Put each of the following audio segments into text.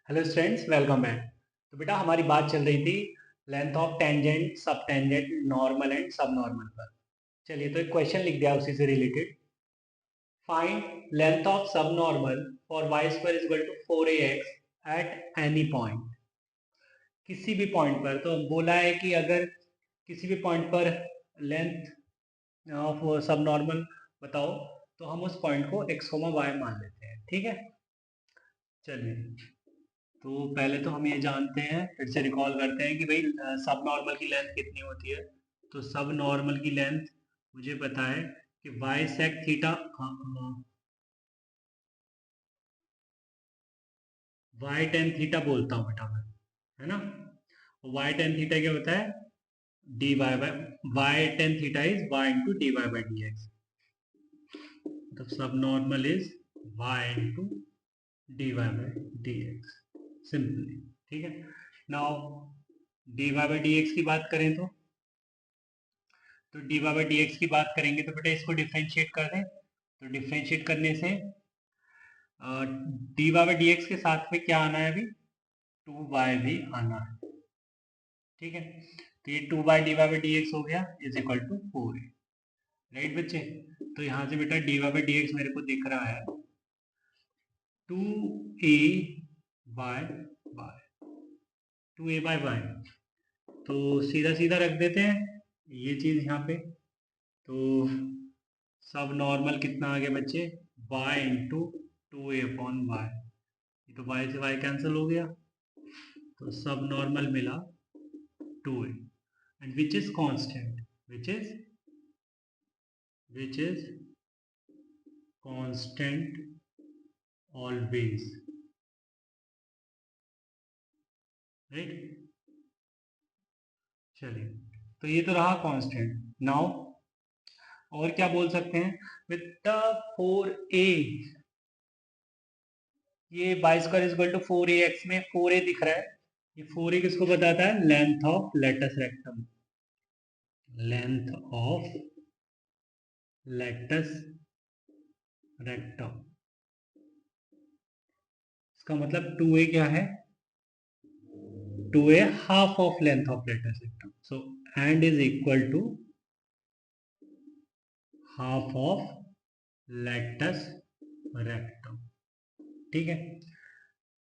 Hello students, welcome back. तो बेटा हमारी बात चल रही थी length of tangent, subtangent, normal and subnormal पर। चलिए तो एक क्वेश्चन लिख दिया उसी से related. Find length of subnormal for y square is equal to 4ax at any point. किसी भी पॉइंट पर तो बोला है कि अगर किसी भी पॉइंट पर लेंथ ऑफ सब नॉर्मल बताओ तो हम उस पॉइंट को x, y मान लेते हैं। ठीक है, चलिए तो पहले तो हम ये जानते हैं, फिर से रिकॉल करते हैं कि भाई सब नॉर्मल की लेंथ कितनी होती है। तो सब नॉर्मल की लेंथ मुझे पता है कि y sec theta, y tan theta बोलता हूँ बेटा मैं, है ना। वाई टेन थीटा क्या होता है? D Y by y tan theta is y into D Y by D x. मतलब सब normal is y into D Y by D x, simply. ठीक है, now d Y by D x की बात करें तो d Y by D x की बात करेंगे तो बेटा इसको डिफ्रेंशिएट कर दें। तो डिफ्रेंशिएट करने से d Y by D x के साथ में क्या आना है अभी? 2y भी आना है। ठीक है, तो ये 2y d Y by D x हो गया is equal to 4a। Right बच्चे, तो यहाँ से बेटा d Y by D x मेरे को दिख रहा है 2a bye bye 2a bye bye. तो सीधा सीधा रख देते हैं ये चीज यहाँ पे। तो सब नॉर्मल कितना आ गया बच्चे? y into 2a upon y. ये तो y से y कैंसिल हो गया, तो सब नॉर्मल मिला 2a and which is constant, which is constant always. Right, चलिए तो ये तो रहा कांस्टेंट। नाउ और क्या बोल सकते हैं विद द 4a, ये y square is equal to 4a x में 4a दिख रहा है। ये 4a किसको बताता है? Length of latus rectum, length of latus rectum. इसका मतलब 2a क्या है? 2a half of length of latus rectum, so and is equal to half of latus rectum. ठीक है,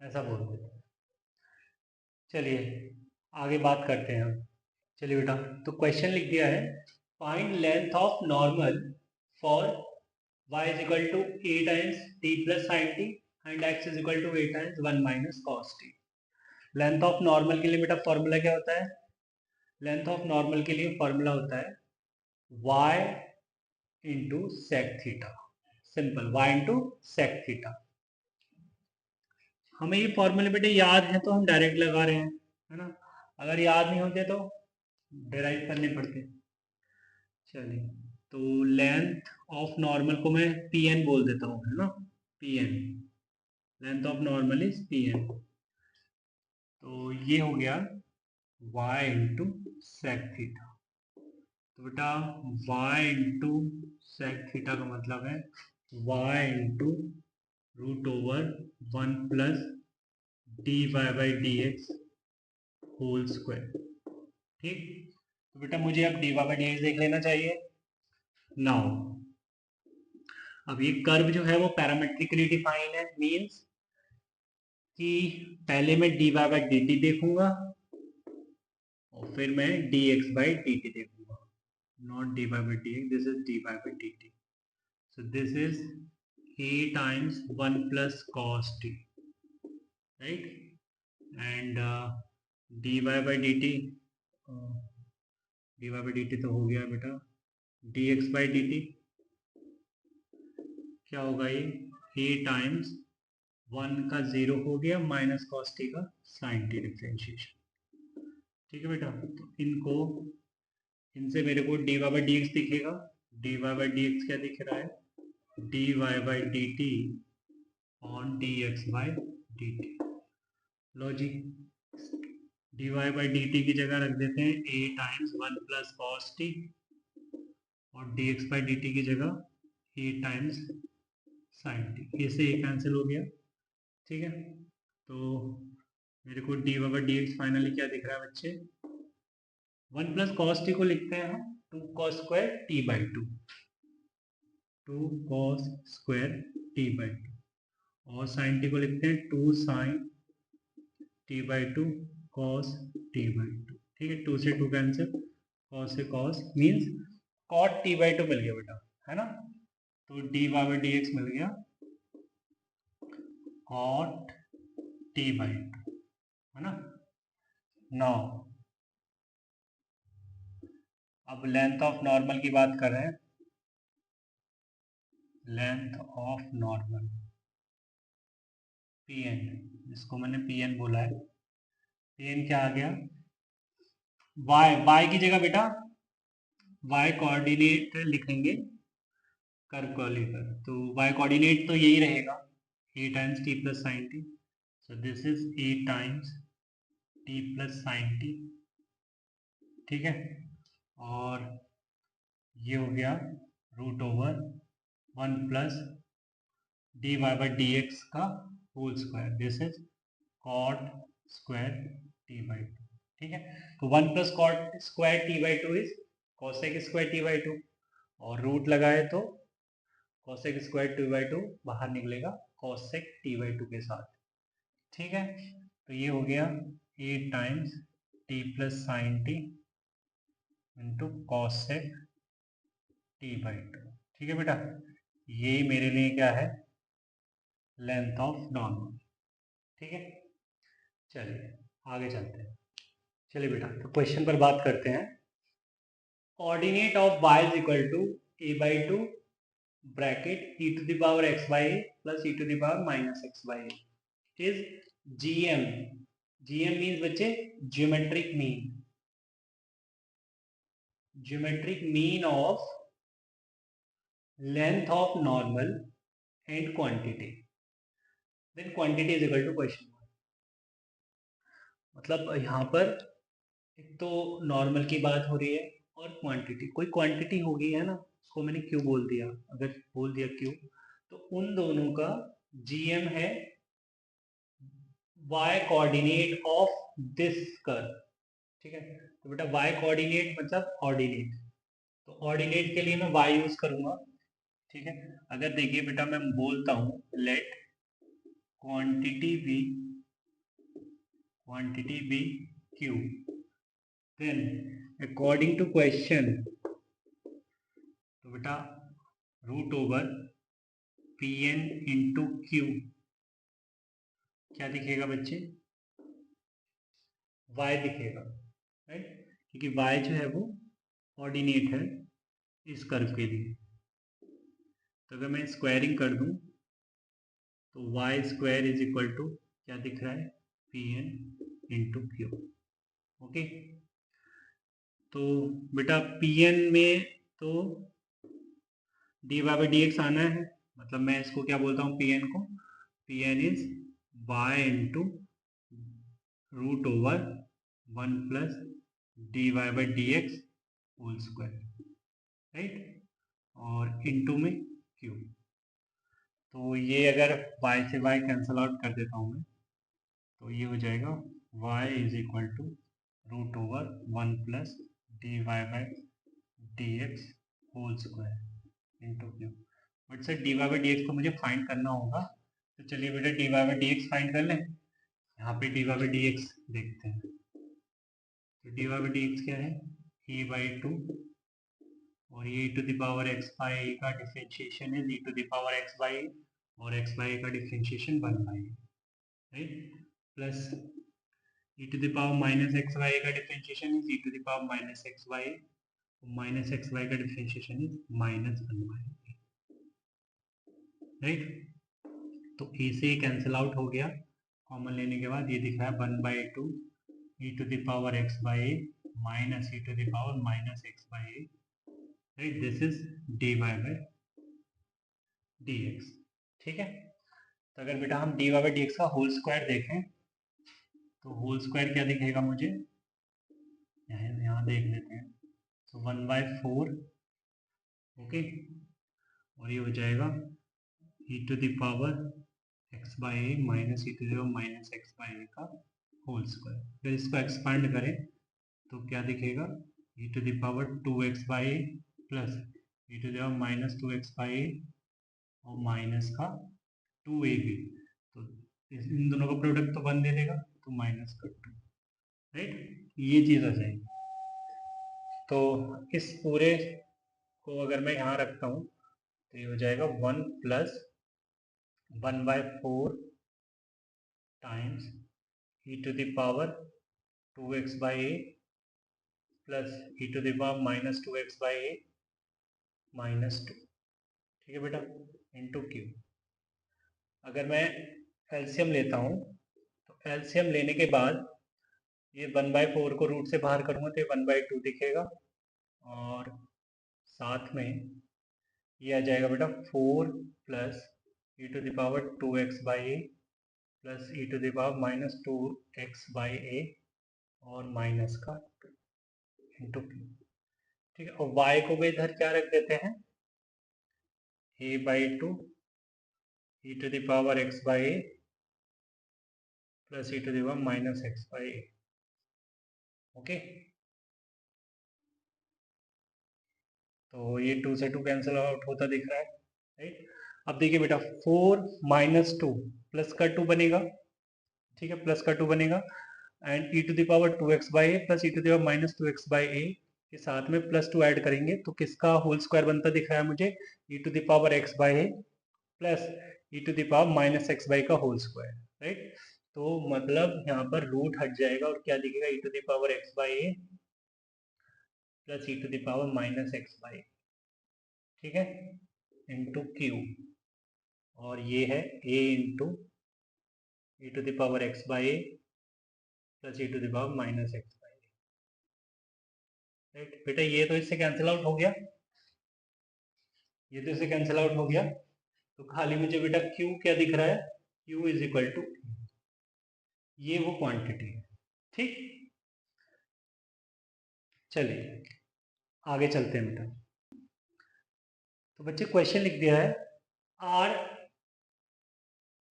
ऐसा बोल देते हैं। चलिए आगे बात करते हैं हम। चलिए बेटा, तो क्वेश्चन लिख दिया है find length of normal for y is equal to a times t plus sin t and x is equal to a times 1 minus cos t। Length of normal के लिए बेटा फॉर्मूला क्या होता है? लेंथ ऑफ नॉर्मल के लिए formula होता है y into sec theta. Simple, y into sec theta. हमें ये फॉर्मूले बेटे याद है तो हम डायरेक्ट लगा रहे हैं, है ना। अगर याद नहीं होते तो डिराइव करने पड़ते। चलिए तो लेंथ ऑफ नॉर्मल को मैं पी एन बोल देता हूँ, है ना। P N, length of normal is P N. तो ये हो गया y इंटू सेक थीटा। तो बेटा y इंटू सेक थीटा का मतलब है y into root over 1 plus D Y by D x whole square. ठीक, तो बेटा मुझे अब d Y by D x देख लेना चाहिए। नाउ अब ये कर्व जो है वो पैरामेट्रिकली डिफाइन है, मींस कि पहले मैं D Y by D T देखूंगा और फिर मैं D X by D T देखूंगा, not D Y by D X, this is D Y by D T. So this is a times 1 plus cos t, right? And dy by dt, dy by dt तो हो गया बेटा dx by dt। क्या होगा ये? a times 1 का 0 हो गया माइनस कॉस टी का साइन टी डिफ्रेंशिएशन। ठीक है बेटा, तो इनसे मेरे को D Y by D X दिखेगा। D Y by D x क्या दिख रहा है? D Y by D T on D X by D T. लो जी, D Y by D T की जगह रख देते हैं a times 1 plus cos T और D X by D T की जगह a times sine T. A से ए कैंसिल हो गया। ठीक है, तो मेरे को D over D x finally क्या दिख रहा है बच्चे, 1 प्लस कॉस टी को लिखते हैं हम 2 cos square T by 2 cos square T by 2, और साइन टी को लिखते हैं 2 sine t by 2 cos t by 2। ठीक है, 2 से 2 कैंसिल, कॉस से cos means cot t by 2 मिल गया बेटा, है ना। तो डी बाई डी एक्स मिल गया कॉट टी बाई 2, है ना। नौ अब लेंथ ऑफ नॉर्मल की बात कर रहे हैं, length of normal P N, जिसको मैंने पी एन बोला है, पी एन क्या आ गया, वाई, वाई की जगह बेटा वाई कोऑर्डिनेट लिखेंगे कर्व को लेकर, तो वाई कोऑर्डिनेट तो यही रहेगा a times T plus sine T, so this is a times T plus sine T. ठीक है, और ये हो गया root over 1 plus D Y by D x का whole square, this is cot square T by 2। ठीक है, तो 1 plus cot square T by 2 is cosec square T by 2, और रूट लगाए तो कॉसेक स्क्वायर टी बाई 2 बाहर निकलेगा cosec T by 2 के साथ। ठीक है, तो ये हो गया a times T plus sine T into cosec T by 2। ठीक है बेटा, ये मेरे लिए क्या है, लेंथ ऑफ नॉर्मल। ठीक है, चलिए आगे चलते हैं। चलिए बेटा, तो क्वेश्चन पर बात करते हैं। Coordinate of y is equal to a by 2 bracket e to the power x by a plus e to the power minus x by a is gm। gm means बच्चे geometric mean, geometric mean of length of normal and quantity, then quantity is equal to question mark. मतलब यहाँ पर एक तो normal की बात हो रही है और क्वांटिटी, कोई क्वांटिटी होगी है ना, उसको मैंने क्यू बोल दिया, अगर बोल दिया क्यू तो उन दोनों का जीएम है y coordinate of this curve. ठीक है, तो बेटा y कोऑर्डिनेट मतलब ऑर्डिनेट, तो ऑर्डिनेट के लिए मैं y यूज करूंगा। ठीक है, अगर देखिए बेटा मैं बोलता हूं let quantity be q, then according to question, तो बेटा root over p n into q क्या दिखेगा बच्चे, y दिखेगा, राइट, क्योंकि y जो है वो कोऑर्डिनेट है इस कर्व के लिए। तो अगर मैं स्क्वायरिंग कर दूं तो y square is equal to क्या दिख रहा है, p n into q. Okay, तो बेटा पी एन में तो d Y by D x आना है, मतलब मैं इसको क्या बोलता हूँ पी एन को, p n is y into root over 1 plus D Y by D x whole square, right, और इंटू में क्यू। तो ये अगर y से y कैंसल आउट कर देता हूँ मैं, तो ये हो जाएगा y is equal to root over 1 plus D Y by D x whole square into q. But sir d Y by D x को मुझे फाइंड करना होगा, तो चलिए बेटा d Y by D x find कर लें। यहाँ पे d Y by D x देखते हैं, तो d Y by D x क्या है, e बाई 2, और ये e to the power x by का डिफरेंशिएशन है e to the power x by, और x बाई का differentiation 1 by, right, plus e to the power minus x by का differentiation is e to the power minus x by, minus x by का differentiation is minus 1 by, right. तो A से cancel out हो गया, common लेने के बाद ये दिख रहा है 1 by 2 e to the power x by minus e to the power minus x by, right, this is D Y by D x. ठीक है, तो अगर बेटा हम d Y by D x का होल स्क्वायर देखें तो होल स्क्वायर क्या दिखेगा मुझे, यहाँ देख लेते हैं, तो 1 बाई 4, ओके, और ये हो जाएगा e to the power X by A minus E to the power minus X by A का होल स्क्वायर। फिर इसको एक्सपांड करें तो क्या दिखेगा, E to the power 2x by A plus E to the power minus 2x by A और minus का 2ab, तो इन दोनों का प्रोडक्ट तो 1 दे देगा, तो माइनस का 2, राइट, ये चीज़ आ जाएगी। तो इस पूरे को अगर मैं यहाँ रखता हूँ तो ये हो जाएगा 1 plus 1/4 times e to the power 2x by A plus E to the power minus 2x by A minus 2, ठीक है बेटा, इंटू क्यू। अगर मैं एलसीएम लेता हूँ तो एलसीएम लेने के बाद ये 1/4 को रूट से बाहर करूँगा तो ये 1/2 दिखेगा, और साथ में ये आ जाएगा बेटा 4 plus E to the power 2x by A plus E to the power minus 2x by A और माइनस का 2 इंटू क्यू, ठीक है। और y को भी इधर क्या रख देते हैं, a/2 e to the power x by A plus E to the power minus x by a, okay. तो ये 2 से 2 कैंसिल आउट होता दिख रहा है, राइट। अब देखिए बेटा 4 माइनस 2 प्लस का 2 बनेगा, ठीक है, प्लस का 2 बनेगा, and E to the power 2x by A plus E to the power minus 2x by A के साथ में प्लस 2 ऐड करेंगे तो किसका होल स्क्वायर बनता दिख रहा है मुझे, E to the power x by A plus E to the power minus X by का होल स्क्वायर, राइट। तो मतलब यहाँ पर रूट हट जाएगा और क्या दिखेगा, E to the power x by A plus E to the power minus X by, ठीक है, इंटू क्यू, और ये है a into E to the power x by A plus E to the power minus X by, right बेटा। ये तो इससे cancel out हो गया, ये तो इससे कैंसिल आउट हो गया, तो खाली मुझे बेटा q क्या दिख रहा है, q इज इक्वल टू, ये वो क्वांटिटी है, ठीक। चलिए आगे चलते हैं बेटा। तो बच्चे क्वेश्चन लिख दिया है, are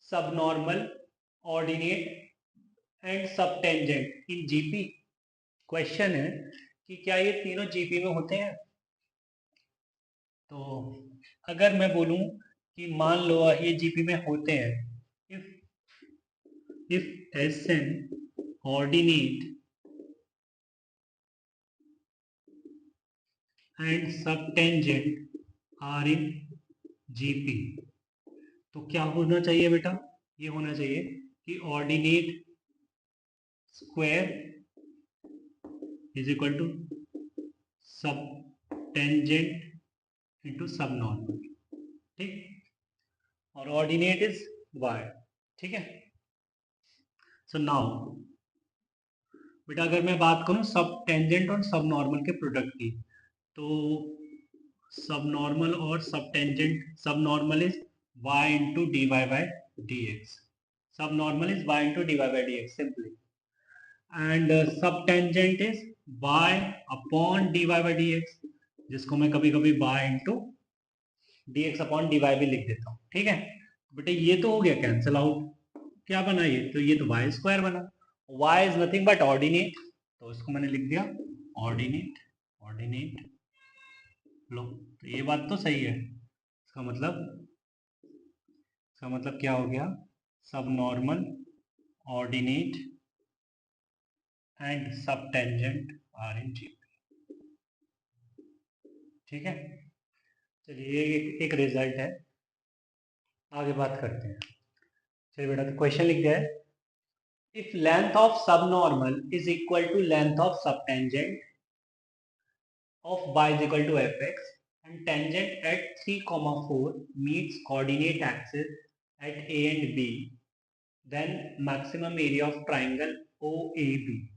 subnormal ordinate and subtangent in GP. Question है कि क्या ये तीनों जीपी में होते हैं। तो अगर मैं बोलूं कि मान लो ये जीपी में होते हैं, if S N ordinate and subtangent are in GP, तो क्या होना चाहिए बेटा, ये होना चाहिए कि ordinate square is equal to sub tangent into sub normal, ठीक, और ऑर्डिनेट इज y, ठीक है। सो नाउ बेटा अगर मैं बात करूं सब टेंजेंट और सब नॉर्मल के प्रोडक्ट की, तो सब नॉर्मल और sub tangent, sub normal is y into D Y by D X, sub normal is y into D Y by D x simply, and sub tangent is y upon D Y by D X, जिसको मैं कभी कभी y into D X upon D Y भी लिख देता हूँ, ठीक है। बेटे ये तो हो गया कैंसिल आउट, क्या बना ये, तो ये तो वाई स्क्वायर बना, y is nothing but ordinate, तो इसको मैंने लिख दिया ऑर्डिनेट, ऑर्डिनेट लो, तो ये बात तो सही है, इसका मतलब क्या हो गया, सब normal ordinate and sub tangent are in GP, ठीक है। चलिए एक रिजल्ट है, आगे बात करते हैं। चलिए बेटा तो क्वेश्चन लिख दिया है, if length of subnormal is equal to length of subtangent of y is equal to fx and tangent at 3,4 meets coordinate axis at a and b, then maximum area of triangle OAB।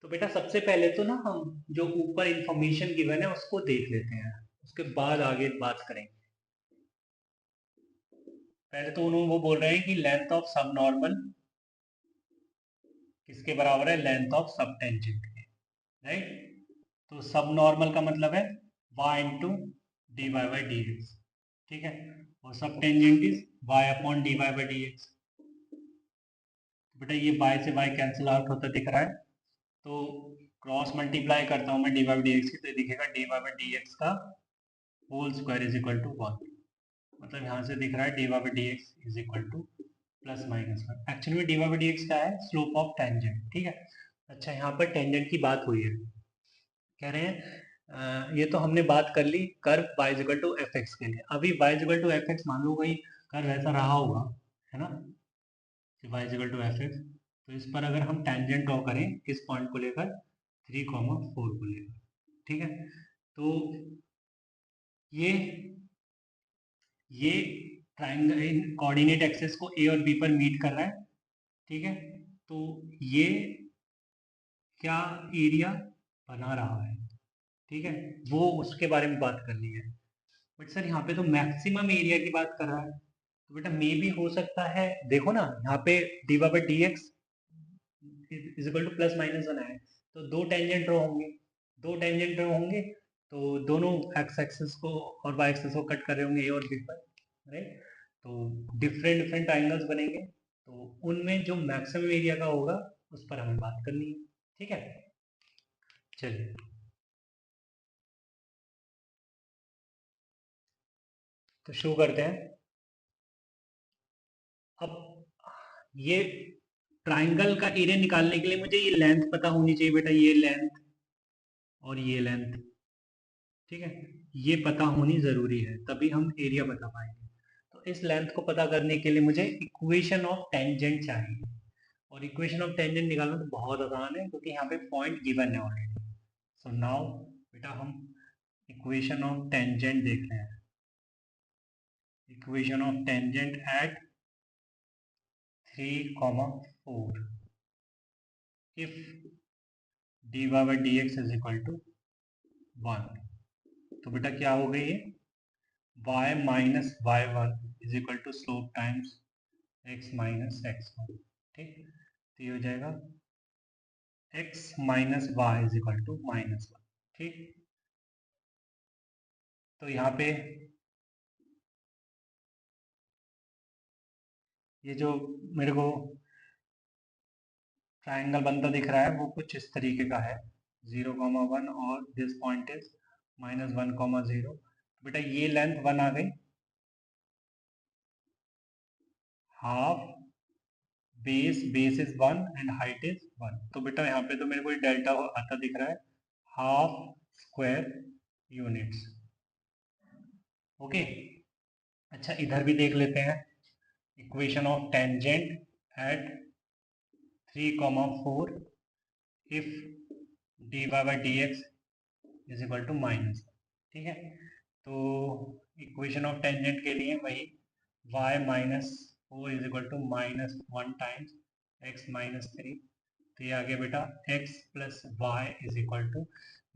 तो बेटा सबसे पहले तो ना हम जो ऊपर information given है उसको देख लेते हैं, उसके बाद आगे बात करेंगे। पहले तो उन्होंने वो बोल रहे हैं कि लेंथ ऑफ सबनॉर्मल किसके बराबर है, लेंथ ऑफ सबटेंजेंट के, राइट। तो सब नॉर्मल का मतलब है y into D Y by D x, ठीक है, और sub tangent is y upon D Y by D x. बेटा ये y से y कैंसिल आउट होता दिख रहा है, तो क्रॉस मल्टीप्लाई करता हूँ मैं D Y by D x की, तो ये दिखेगा D Y by D x का whole square is equal to 1। मतलब यहाँ से दिख रहा है D Y by D x is equal to plus minus 1। Actually में D Y by D x क्या है? स्लोप ऑफ टेंजेंट, ठीक है। अच्छा, यहाँ पर टेंजेंट की बात हुई है, कह रहे हैं ये तो हमने बात कर ली curve y equal to F X के लिए। अभी y equal to F X मान लो कहीं कर्व ऐसा रहा होगा, है ना, y equal to F x, तो इस पर अगर हम टेंजेंट ड्रॉ करें किस पॉइंट को लेकर, 3,4 को लेकर, ठीक है। तो ये ये ट्राइंगल कोऑर्डिनेट एक्सिस को ए और बी पर मीट कर रहा है, ठीक है। तो ये क्या एरिया बना रहा है, ठीक है, वो उसके बारे में बात करनी है। बट सर यहाँ पे तो मैक्सिमम एरिया की बात कर रहा है, तो बेटा मे भी हो सकता है, देखो ना यहाँ पे d Y by D x is equal to plus minus 1 है, तो दो टेंजेंट ड्रॉ होंगे, दो टेंजेंट ड्रॉ होंगे, तो दोनों एक्स एक्सिस को और वाई एक्सिस को कट कर रहे होंगे ए और बी पर, राइट। तो डिफरेंट डिफरेंट ट्राइंगल्स बनेंगे, तो उनमें जो मैक्सिमम एरिया का होगा उस पर हमें बात करनी है, ठीक है। चलिए तो शुरू करते हैं। अब ये ट्राइंगल का एरिया निकालने के लिए मुझे ये लेंथ पता होनी चाहिए बेटा, ये लेंथ और ये लेंथ, ठीक है, ये पता होनी जरूरी है, तभी हम एरिया बता पाएंगे। तो इस लेंथ को पता करने के लिए मुझे इक्वेशन ऑफ टेंजेंट चाहिए, और इक्वेशन ऑफ टेंजेंट निकालना तो बहुत आसान है क्योंकि यहाँ पे पॉइंट गिवन है ऑलरेडी। सो नाउ बेटा हम इक्वेशन ऑफ टेंजेंट देख रहे हैं। Equation of tangent at 3,4 if dy by dx is equal to 1, तो बेटा क्या हो गई ये y minus y one is equal to slope times x minus x one, ठीक। तो ये हो जाएगा x minus y is equal to minus one, ठीक। तो यहाँ पे ये जो मेरे को ट्राइंगल बनता दिख रहा है वो कुछ इस तरीके का है, 0,1 और दिस पॉइंट इज -1,0। बेटा ये लेंथ 1 आ गई, half base is 1 and height is 1, तो बेटा यहाँ पे तो मेरे को डेल्टा आता दिख रहा है हाफ स्क्वायर यूनिट्स, ओके। अच्छा इधर भी देख लेते हैं, equation of tangent at 3,4 if d Y by D x is equal to minus, ठीक है। तो इक्वेशन ऑफ टेंजेंट के लिए वही y minus 4 is equal to -1 times x minus 3, तो ये आ गया बेटा x plus y is equal to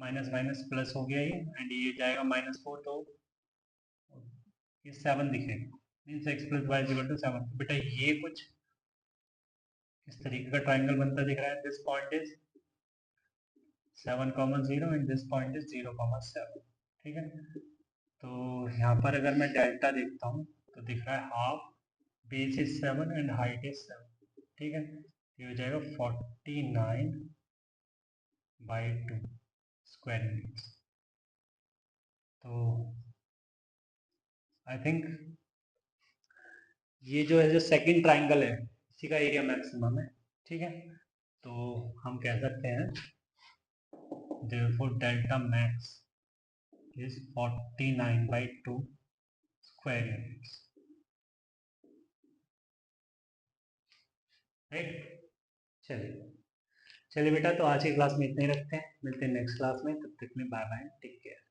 minus minus plus हो गया ये, एंड ये जाएगा -4, तो ये 7 दिखेगा, means x plus y is equal to 7। तो बेटा ये कुछ इस तरीके का ट्राइंगल बनता दिख रहा है, this point is 7,0 and this point is 0,7, ठीक है। तो यहाँ पर अगर मैं डेल्टा देखता हूँ तो दिख रहा है half base is 7 and height is 7, ठीक है। ये हो जाएगा 49/2 स्क्वायर यूनिट्स। तो आई थिंक ये जो है जो सेकंड ट्राइंगल है इसी का एरिया मैक्सिमम है, ठीक है। तो हम कह सकते हैं therefore delta max is 49/2 square units, right. चलिए चलिए बेटा, तो आज की क्लास में इतना ही रखते हैं, मिलते हैं नेक्स्ट क्लास में, तब तक में बाय बाय, टेक केयर।